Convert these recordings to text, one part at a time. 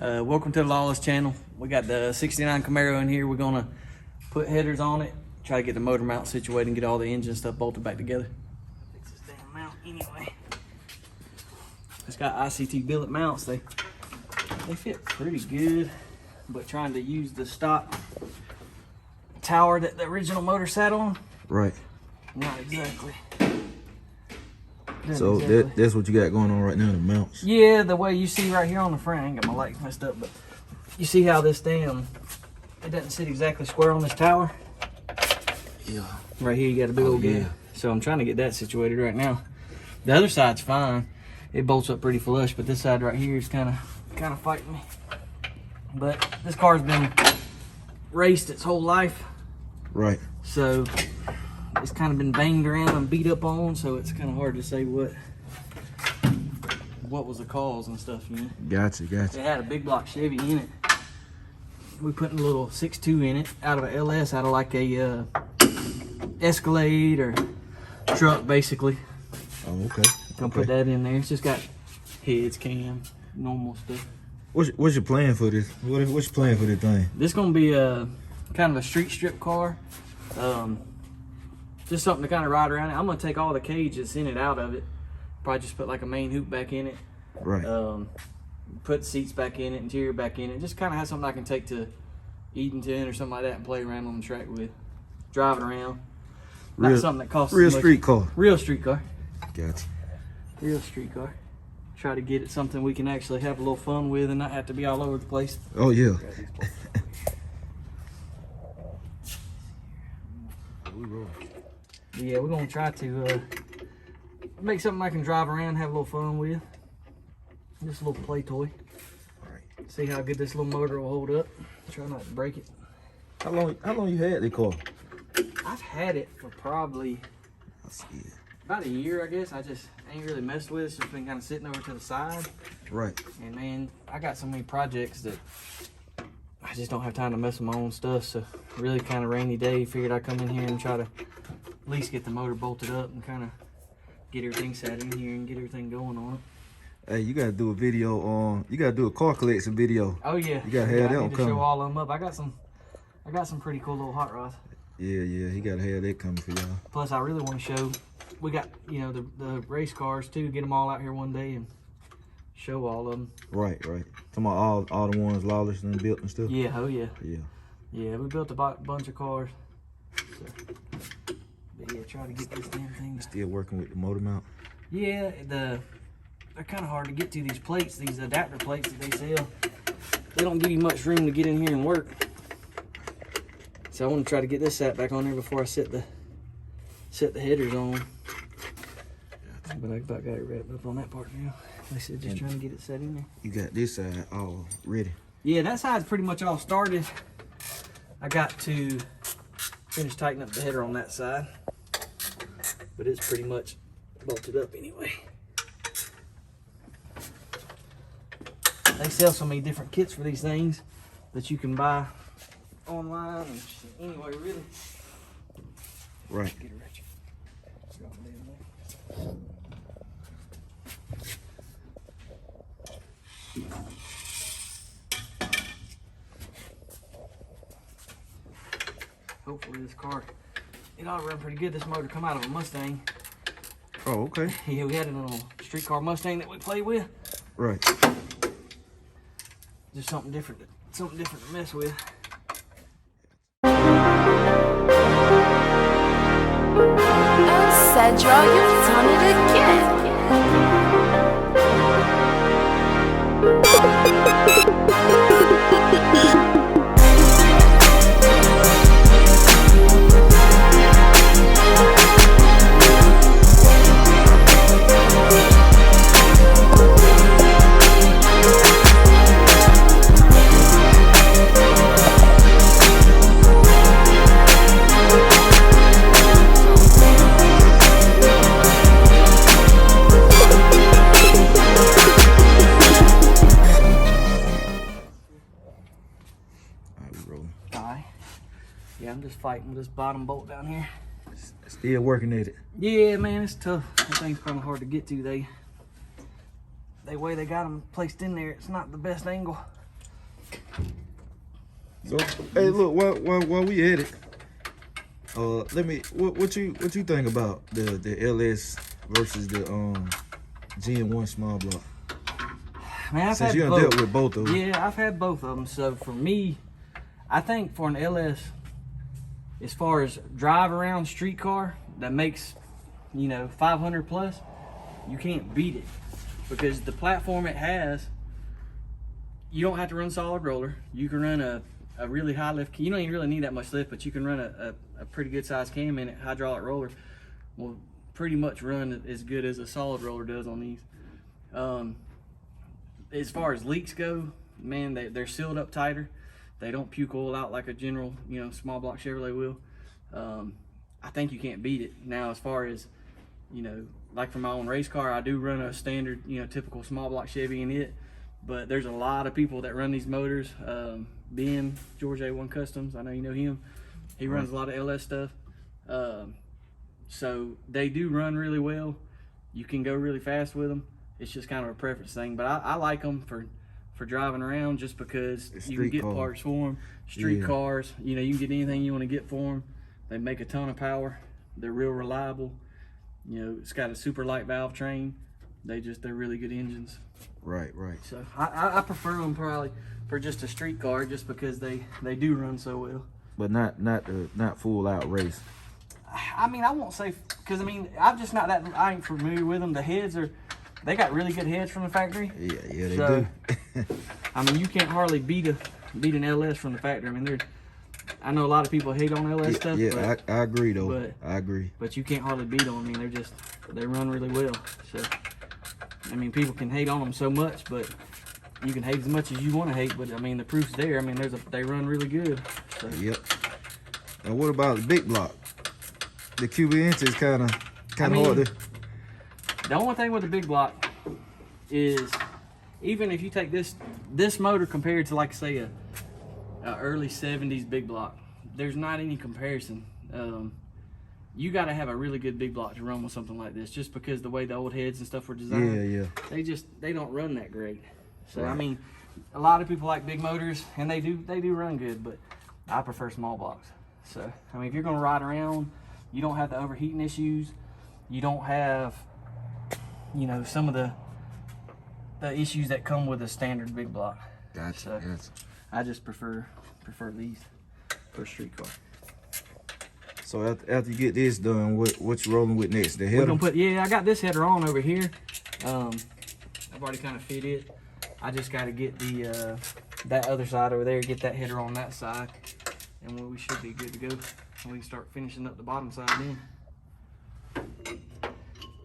Welcome to the Lawless channel. We got the 69 Camaro in here. We're gonna put headers on it, try to get the motor mount situated and get all the engine stuff bolted back together. Fix this damn mount anyway. It's got ICT billet mounts. They fit pretty good, but trying to use the stock tower that the original motor sat on, right? Not exactly. So that's what you got going on right now, the mounts. Yeah, the way you see right here on the front, I ain't got my lights messed up, but you see how this damn, it doesn't sit exactly square on this tower. Yeah. Right here you got a big old gap. So I'm trying to get that situated right now. The other side's fine. It bolts up pretty flush, but this side right here is kind of fighting me. But this car's been raced its whole life. Right. So it's kind of been banged around and beat up on, so it's kind of hard to say what was the cause and stuff, you know. Gotcha. It had a big block Chevy in it. We put a little 6.2 in it, out of a LS, out of like a Escalade or truck, basically. Oh, okay. Gonna put that in there. It's just got heads, cam, normal stuff. What's your plan for this? What's your plan for this thing? This gonna be a kind of a street strip car. Just something to kind of ride around. I'm gonna take all the cages in it out of it. Probably just put like a main hoop back in it. Right. Put seats back in it, interior back in it. Just kind of have something I can take to Eatonton or something like that and play around on the track with. Driving around. Not something that costs real so much. street car. Real street car. Gotcha. Real street car. Try to get it something we can actually have a little fun with and not have to be all over the place. Oh yeah. Yeah, we're gonna try to make something I can drive around, have a little fun with. Just a little play toy. Right. See how good this little motor will hold up. Try not to break it. How long you had the car? I've had it for probably about a year, I guess. I just ain't really messed with it. It's just been kind of sitting over to the side. Right. And man, I got so many projects that I just don't have time to mess with my own stuff. So really kind of rainy day, figured I'd come in here and try to at least get the motor bolted up and kind of get everything set in here and get everything going on it. Hey, you gotta do a video on. You gotta do a car collection video. Oh yeah. You gotta have that one coming. Show all of them up. I got some pretty cool little hot rods. Yeah. He gotta have that coming for y'all. Plus, I really want to show. We got the race cars too. Get them all out here one day and show all of them. Right. Talking about all the ones Lawless and built and stuff. Yeah. Oh yeah. Yeah. We built a bunch of cars. So, but yeah, try to get this damn thing. Still working with the motor mount. Yeah, they're kind of hard to get to, these plates, these adapter plates that they sell. They don't give you much room to get in here and work. So I want to try to get this sat back on there before I set the headers on. But I about got it wrapped up on that part now. Like I said, just trying to get it set in there. You got this side all ready. Yeah, that side's pretty much all started. I got to finish tightening up the header on that side. But it's pretty much bolted up anyway. They sell so many different kits for these things that you can buy online and anyway, really. Right. Get it right. Drop it in there. Hopefully this car, it ought to run pretty good. This motor come out of a Mustang. Oh, okay. Yeah, we had a little streetcar Mustang that we played with. Right. Just something different to mess with. Cedro, you've done it again. Yeah, I'm just fighting with this bottom bolt down here. Still working at it. Yeah, man, it's tough. That thing's kind of hard to get to. They way they got them placed in there, it's not the best angle. So hey, look, while we at it, what you think about the LS versus the Gen 1 small block? Man, I've Since had you done both. dealt with both of them. Yeah, I've had both of them. So for me, I think for an LS, as far as drive around street car that makes, 500 plus, you can't beat it because the platform it has, you don't have to run solid roller. You can run a really high lift. You don't even really need that much lift, but you can run a pretty good size cam in it. Hydraulic roller will pretty much run as good as a solid roller does on these. As far as leaks go, man, they're sealed up tighter. They don't puke oil out like a general, small block Chevrolet will. I think you can't beat it. Now, as far as, like for my own race car, I do run a standard, typical small block Chevy in it. But there's a lot of people that run these motors. Ben, George A1 Customs, I know you know him. He runs a lot of LS stuff. So they do run really well. You can go really fast with them. It's just kind of a preference thing. But I like them for driving around just because you can get parts for them. Street cars, you can get anything you want to get for them. They make a ton of power. They're real reliable. It's got a super light valve train. They're really good engines. Right. So I prefer them probably for just a street car just because they do run so well. But not full out race. I mean, I won't say, because I'm just not I ain't familiar with them. The heads they got really good heads from the factory. Yeah, they do. You can't hardly beat an LS from the factory. I know a lot of people hate on LS stuff. Yeah, I agree though. I agree. But you can't hardly beat them. They run really well. So, people can hate on them so much, but you can hate as much as you want to hate. But the proof's there. They run really good. So. Yep. And what about the big block? The cubic inch is kind of hard to. The only thing with the big block is, even if you take this motor compared to, like, say, a early 70s big block, there's not any comparison. You got to have a really good big block to run with something like this, just because the way the old heads and stuff were designed. Yeah. They don't run that great. So right. A lot of people like big motors, and they do run good, but I prefer small blocks. So if you're gonna ride around, you don't have the overheating issues. You don't have, some of the issues that come with a standard big block. Gotcha. So I just prefer these for a street car. So after you get this done, what you rolling with next? The header? We're gonna put, I got this header on over here. I've already kind of fit it. I just got to get the that other side over there, get that header on that side, and we should be good to go. And we can start finishing up the bottom side then.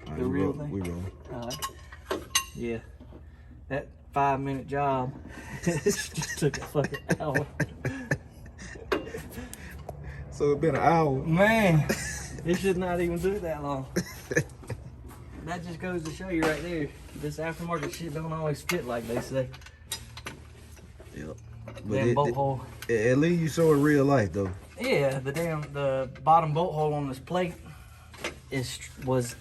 Right, The real thing. We rolling. I like it. Yeah, that 5-minute job just took a fucking hour. So it's been an hour. Man, it should not even do it that long. That just goes to show you right there. This aftermarket shit don't always fit like they say. Yep. Damn bolt hole. At least you show it real life though. Yeah, the bottom bolt hole on this plate was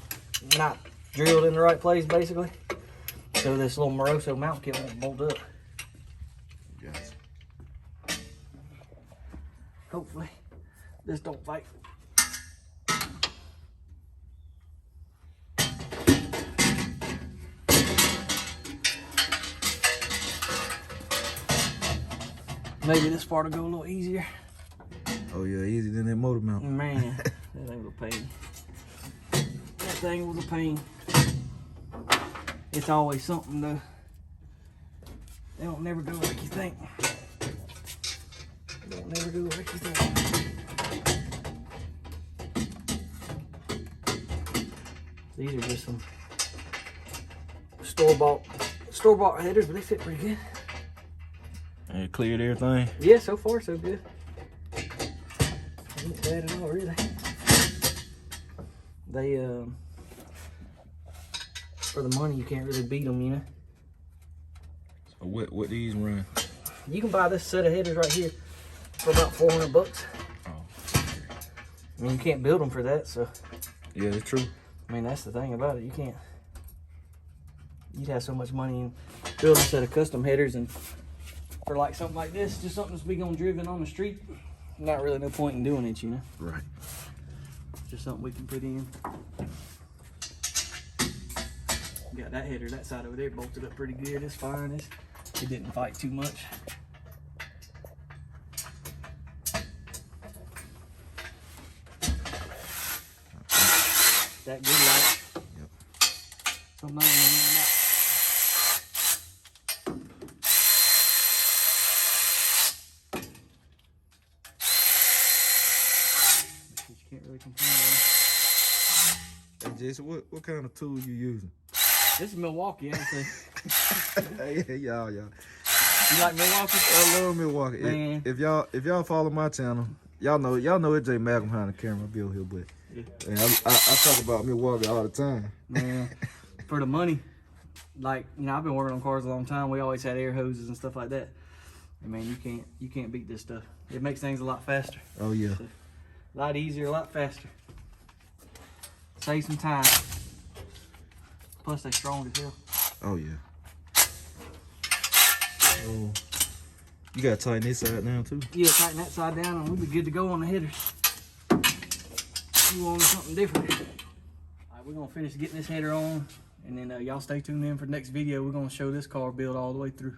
not drilled in the right place basically. So this little Moroso mount kit won't bolt up. Yes. Hopefully this don't fight. Maybe this part will go a little easier. Oh yeah, easier than that motor mount. Man, that thing was a pain. That thing was a pain. It's always something though. They don't never go like you think. They don't never go like you think. These are just some store-bought headers, but they fit pretty good. And it cleared everything? Yeah, so far so good. Ain't bad at all, really. They, for the money, you can't really beat them, you know. So what these run? You can buy this set of headers right here for about 400 bucks. Oh. You can't build them for that, so. Yeah, that's true. That's the thing about it. You can't. You'd have so much money in building a set of custom headers, and for like something like this, just something that's big on driven on the street, not really no point in doing it, you know. Right. Just something we can put in. Got that header, that side over there bolted up pretty good. It's fine. It didn't fight too much. That good light. Yep. Something I don't know nothing about. You can't really complain about. Hey Jason, what kind of tool you using? This is Milwaukee, actually. Hey, y'all. You like Milwaukee? I love Milwaukee. Man. If y'all follow my channel, y'all know it's J Malcolm behind the camera. I'll be over here, but Yeah. man, I talk about Milwaukee all the time. Man, for the money, like, you know, I've been working on cars a long time. We always had air hoses and stuff like that. And man, you can't beat this stuff. It makes things a lot faster. Oh yeah. So, a lot easier, a lot faster. Save some time. Plus, they're strong as hell. Oh yeah. Oh, you gotta tighten this side down too. Yeah, tighten that side down and we'll be good to go on the headers. You want something different. All right, we're gonna finish getting this header on, and then y'all stay tuned in for the next video. We're gonna show this car build all the way through.